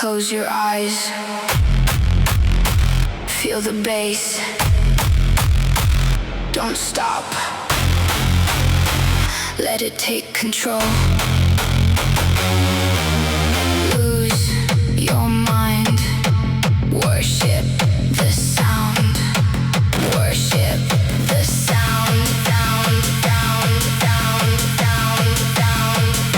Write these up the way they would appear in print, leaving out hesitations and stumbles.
Close your eyes. Feel the bass. Don't stop. Let it take control. Lose your mind. Worship the sound. Worship the sound. Down, down, down, down, down,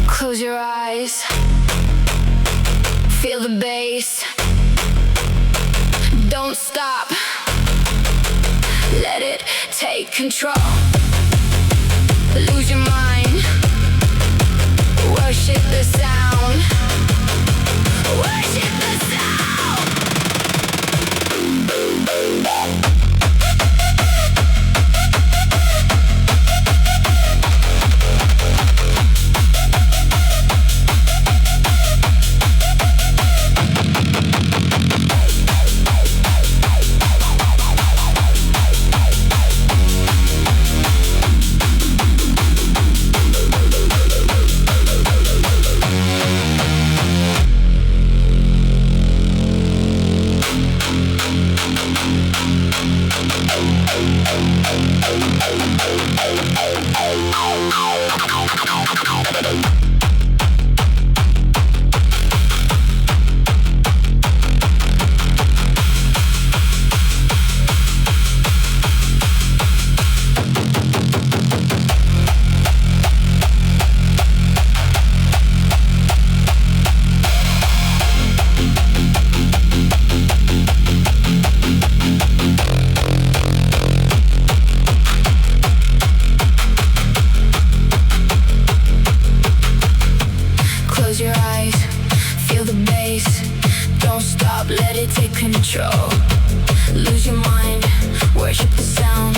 Close your eyes. Feel the bass. Don't stop. Let it take control. Lose your mind. Worship the sound. Worship the sound. Close your eyes, feel the bass. Don't stop, let it take control. Lose your mind, worship the sound.